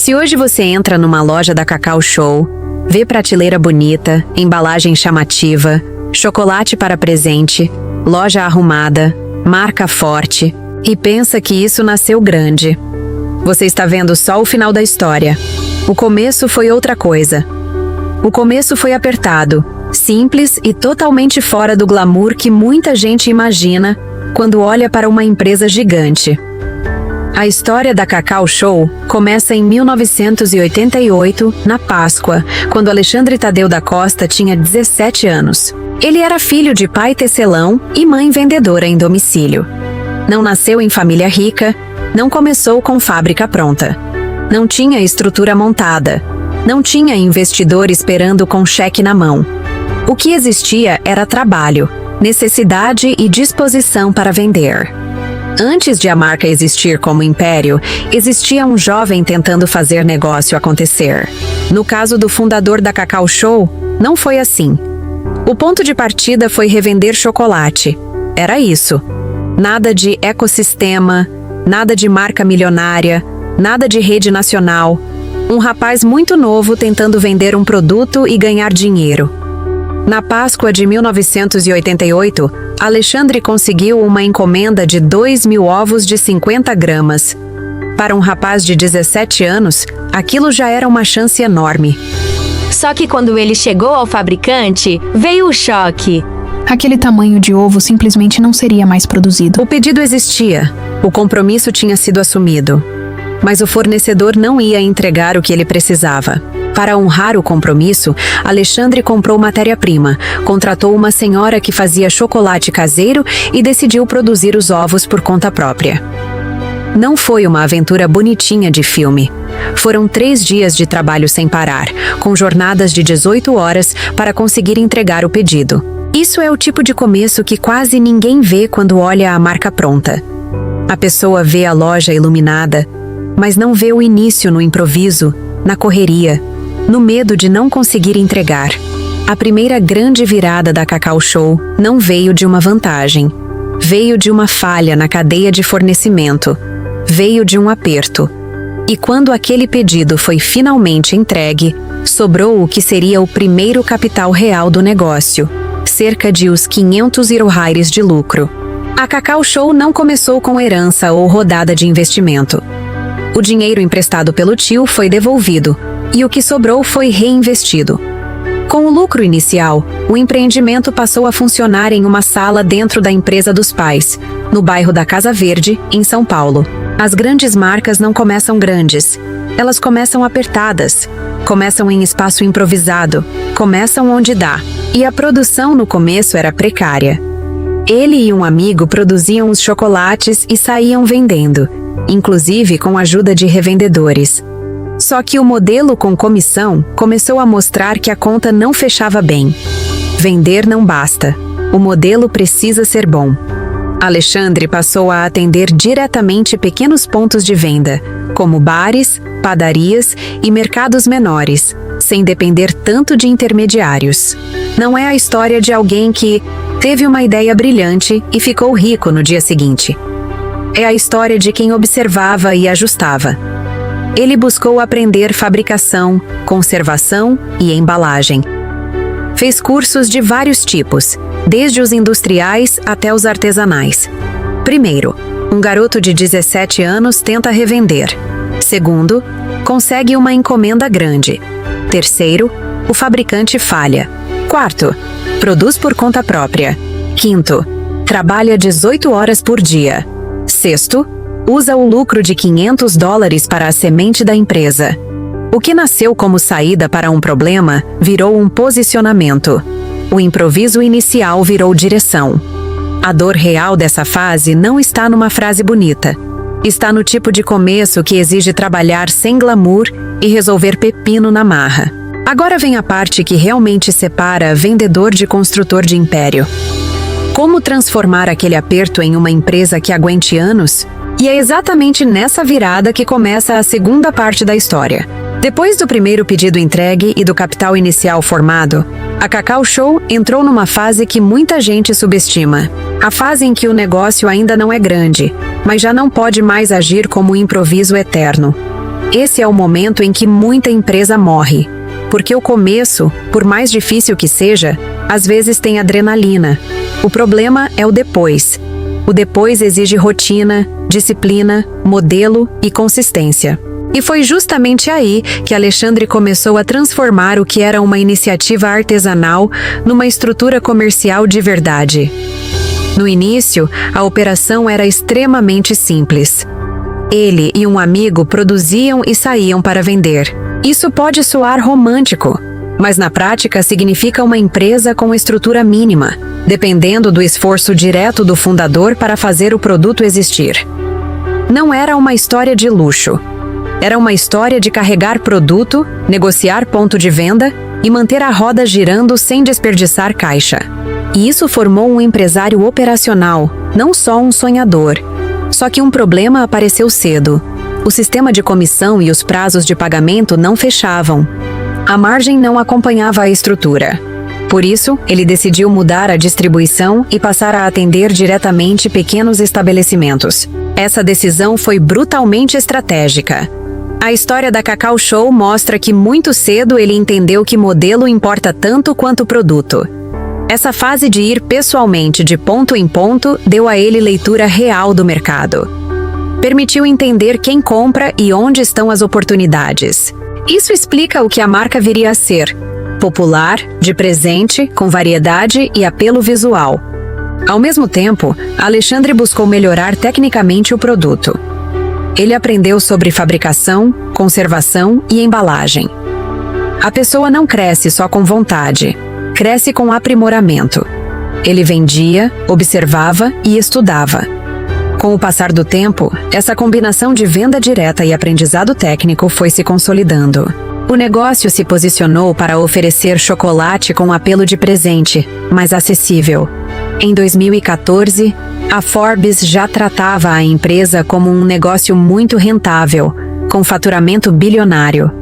Se hoje você entra numa loja da Cacau Show, vê prateleira bonita, embalagem chamativa, chocolate para presente, loja arrumada, marca forte, e pensa que isso nasceu grande, você está vendo só o final da história. O começo foi outra coisa. O começo foi apertado, simples e totalmente fora do glamour que muita gente imagina quando olha para uma empresa gigante. A história da Cacau Show começa em 1988, na Páscoa, quando Alexandre Tadeu da Costa tinha 17 anos. Ele era filho de pai tecelão e mãe vendedora em domicílio. Não nasceu em família rica, não começou com fábrica pronta. Não tinha estrutura montada, não tinha investidor esperando com cheque na mão. O que existia era trabalho, necessidade e disposição para vender. Antes de a marca existir como império, existia um jovem tentando fazer negócio acontecer. No caso do fundador da Cacau Show, não foi assim. O ponto de partida foi revender chocolate. Era isso. Nada de ecossistema, nada de marca milionária, nada de rede nacional. Um rapaz muito novo tentando vender um produto e ganhar dinheiro. Na Páscoa de 1988, Alexandre conseguiu uma encomenda de 2.000 ovos de 50 gramas. Para um rapaz de 17 anos, aquilo já era uma chance enorme. Só que quando ele chegou ao fabricante, veio o choque. Aquele tamanho de ovo simplesmente não seria mais produzido. O pedido existia, o compromisso tinha sido assumido, mas o fornecedor não ia entregar o que ele precisava. Para honrar o compromisso, Alexandre comprou matéria-prima, contratou uma senhora que fazia chocolate caseiro e decidiu produzir os ovos por conta própria. Não foi uma aventura bonitinha de filme. Foram 3 dias de trabalho sem parar, com jornadas de 18 horas para conseguir entregar o pedido. Isso é o tipo de começo que quase ninguém vê quando olha a marca pronta. A pessoa vê a loja iluminada, mas não vê o início no improviso, na correria, no medo de não conseguir entregar. A primeira grande virada da Cacau Show não veio de uma vantagem. Veio de uma falha na cadeia de fornecimento. Veio de um aperto. E quando aquele pedido foi finalmente entregue, sobrou o que seria o primeiro capital real do negócio, cerca de os 500 ieruhais de lucro. A Cacau Show não começou com herança ou rodada de investimento. O dinheiro emprestado pelo tio foi devolvido, e o que sobrou foi reinvestido. Com o lucro inicial, o empreendimento passou a funcionar em uma sala dentro da empresa dos pais, no bairro da Casa Verde, em São Paulo. As grandes marcas não começam grandes, elas começam apertadas, começam em espaço improvisado, começam onde dá. E a produção no começo era precária. Ele e um amigo produziam os chocolates e saíam vendendo, inclusive com a ajuda de revendedores. Só que o modelo com comissão começou a mostrar que a conta não fechava bem. Vender não basta. O modelo precisa ser bom. Alexandre passou a atender diretamente pequenos pontos de venda, como bares, padarias e mercados menores, sem depender tanto de intermediários. Não é a história de alguém que teve uma ideia brilhante e ficou rico no dia seguinte. É a história de quem observava e ajustava. Ele buscou aprender fabricação, conservação e embalagem. Fez cursos de vários tipos, desde os industriais até os artesanais. Primeiro, um garoto de 17 anos tenta revender. Segundo, consegue uma encomenda grande. Terceiro, o fabricante falha. Quarto, produz por conta própria. Quinto, trabalha 18 horas por dia. Sexto, usa o lucro de $500 para a semente da empresa. O que nasceu como saída para um problema virou um posicionamento. O improviso inicial virou direção. A dor real dessa fase não está numa frase bonita. Está no tipo de começo que exige trabalhar sem glamour e resolver pepino na marra. Agora vem a parte que realmente separa vendedor de construtor de império. Como transformar aquele aperto em uma empresa que aguente anos? E é exatamente nessa virada que começa a segunda parte da história. Depois do primeiro pedido entregue e do capital inicial formado, a Cacau Show entrou numa fase que muita gente subestima. A fase em que o negócio ainda não é grande, mas já não pode mais agir como um improviso eterno. Esse é o momento em que muita empresa morre, porque o começo, por mais difícil que seja, às vezes tem adrenalina. O problema é o depois. O depois exige rotina, disciplina, modelo e consistência. E foi justamente aí que Alexandre começou a transformar o que era uma iniciativa artesanal numa estrutura comercial de verdade. No início, a operação era extremamente simples. Ele e um amigo produziam e saíam para vender. Isso pode soar romântico, mas na prática significa uma empresa com estrutura mínima, dependendo do esforço direto do fundador para fazer o produto existir. Não era uma história de luxo. Era uma história de carregar produto, negociar ponto de venda e manter a roda girando sem desperdiçar caixa. E isso formou um empresário operacional, não só um sonhador. Só que um problema apareceu cedo. O sistema de comissão e os prazos de pagamento não fechavam. A margem não acompanhava a estrutura. Por isso, ele decidiu mudar a distribuição e passar a atender diretamente pequenos estabelecimentos. Essa decisão foi brutalmente estratégica. A história da Cacau Show mostra que muito cedo ele entendeu que modelo importa tanto quanto o produto. Essa fase de ir pessoalmente de ponto em ponto deu a ele leitura real do mercado. Permitiu entender quem compra e onde estão as oportunidades. Isso explica o que a marca viria a ser: popular, de presente, com variedade e apelo visual. Ao mesmo tempo, Alexandre buscou melhorar tecnicamente o produto. Ele aprendeu sobre fabricação, conservação e embalagem. A pessoa não cresce só com vontade, cresce com aprimoramento. Ele vendia, observava e estudava. Com o passar do tempo, essa combinação de venda direta e aprendizado técnico foi se consolidando. O negócio se posicionou para oferecer chocolate com apelo de presente, mais acessível. Em 2014, a Forbes já tratava a empresa como um negócio muito rentável, com faturamento bilionário.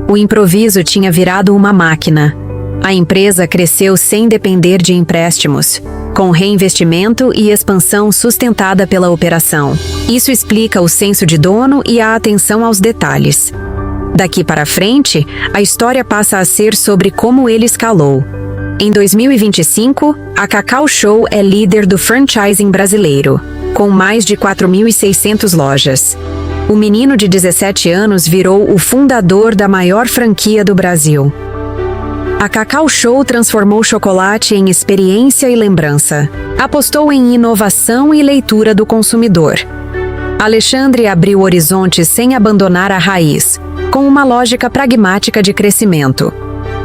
O improviso tinha virado uma máquina. A empresa cresceu sem depender de empréstimos, com reinvestimento e expansão sustentada pela operação. Isso explica o senso de dono e a atenção aos detalhes. Daqui para frente, a história passa a ser sobre como ele escalou. Em 2025, a Cacau Show é líder do franchising brasileiro, com mais de 4.600 lojas. O menino de 17 anos virou o fundador da maior franquia do Brasil. A Cacau Show transformou o chocolate em experiência e lembrança. Apostou em inovação e leitura do consumidor. Alexandre abriu horizontes sem abandonar a raiz, com uma lógica pragmática de crescimento.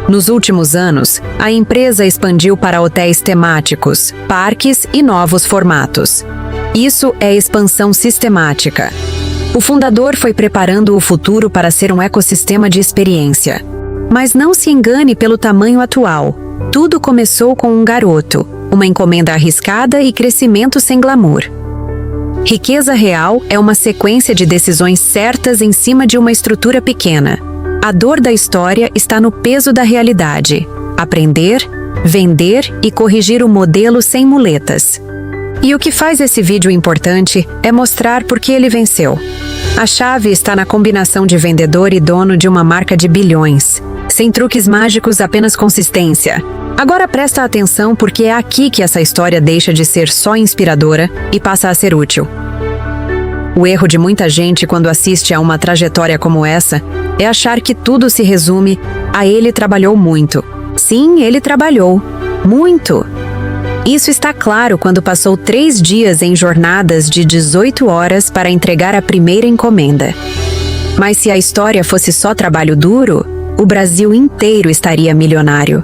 Nos últimos anos, a empresa expandiu para hotéis temáticos, parques e novos formatos. Isso é expansão sistemática. O fundador foi preparando o futuro para ser um ecossistema de experiência. Mas não se engane pelo tamanho atual. Tudo começou com um garoto, uma encomenda arriscada e crescimento sem glamour. Riqueza real é uma sequência de decisões certas em cima de uma estrutura pequena. A dor da história está no peso da realidade. Aprender, vender e corrigir o modelo sem muletas. E o que faz esse vídeo importante é mostrar por que ele venceu. A chave está na combinação de vendedor e dono de uma marca de bilhões. Sem truques mágicos, apenas consistência. Agora presta atenção porque é aqui que essa história deixa de ser só inspiradora e passa a ser útil. O erro de muita gente quando assiste a uma trajetória como essa é achar que tudo se resume a ele trabalhou muito. Sim, ele trabalhou. Muito. Isso está claro quando passou 3 dias em jornadas de 18 horas para entregar a primeira encomenda. Mas se a história fosse só trabalho duro, o Brasil inteiro estaria milionário.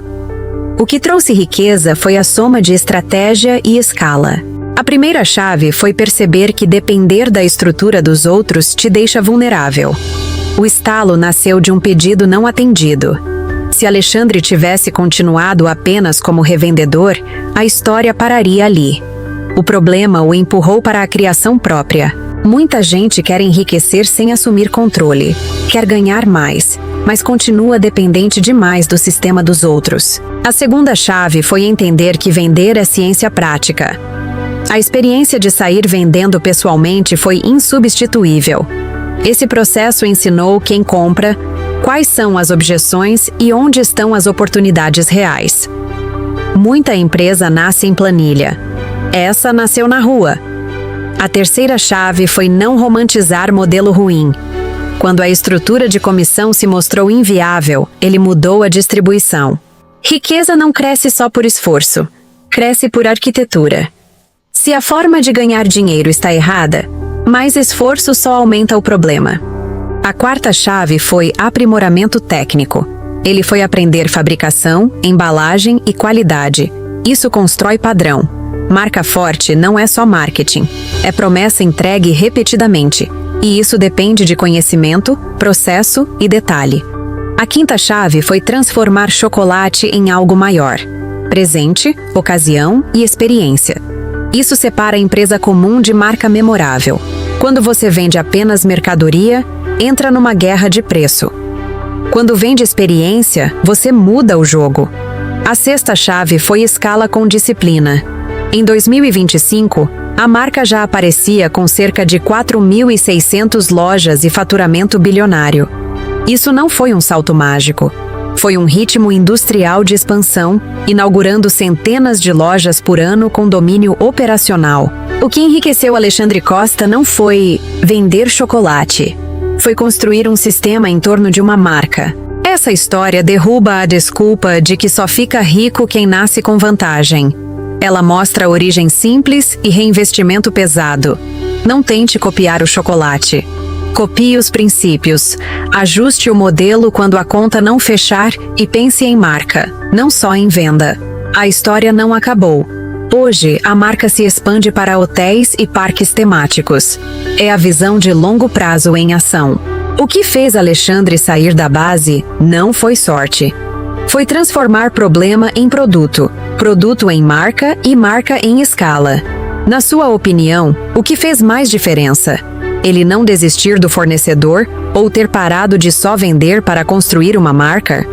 O que trouxe riqueza foi a soma de estratégia e escala. A primeira chave foi perceber que depender da estrutura dos outros te deixa vulnerável. O estalo nasceu de um pedido não atendido. Se Alexandre tivesse continuado apenas como revendedor, a história pararia ali. O problema o empurrou para a criação própria. Muita gente quer enriquecer sem assumir controle. Quer ganhar mais, mas continua dependente demais do sistema dos outros. A segunda chave foi entender que vender é ciência prática. A experiência de sair vendendo pessoalmente foi insubstituível. Esse processo ensinou quem compra, quais são as objeções e onde estão as oportunidades reais. Muita empresa nasce em planilha. Essa nasceu na rua. A terceira chave foi não romantizar modelo ruim. Quando a estrutura de comissão se mostrou inviável, ele mudou a distribuição. Riqueza não cresce só por esforço, cresce por arquitetura. Se a forma de ganhar dinheiro está errada, mais esforço só aumenta o problema. A quarta chave foi aprimoramento técnico. Ele foi aprender fabricação, embalagem e qualidade. Isso constrói padrão. Marca forte não é só marketing, é promessa entregue repetidamente. E isso depende de conhecimento, processo e detalhe. A quinta chave foi transformar chocolate em algo maior. Presente, ocasião e experiência. Isso separa a empresa comum de marca memorável. Quando você vende apenas mercadoria, entra numa guerra de preço. Quando vende experiência, você muda o jogo. A sexta chave foi escala com disciplina. Em 2025, a marca já aparecia com cerca de 4.600 lojas e faturamento bilionário. Isso não foi um salto mágico. Foi um ritmo industrial de expansão, inaugurando centenas de lojas por ano com domínio operacional. O que enriqueceu Alexandre Costa não foi vender chocolate. Foi construir um sistema em torno de uma marca. Essa história derruba a desculpa de que só fica rico quem nasce com vantagem. Ela mostra a origem simples e reinvestimento pesado. Não tente copiar o chocolate. Copie os princípios. Ajuste o modelo quando a conta não fechar e pense em marca, não só em venda. A história não acabou. Hoje, a marca se expande para hotéis e parques temáticos. É a visão de longo prazo em ação. O que fez Alexandre sair da base não foi sorte. Foi transformar problema em produto, produto em marca e marca em escala. Na sua opinião, o que fez mais diferença? Ele não desistir do fornecedor ou ter parado de só vender para construir uma marca?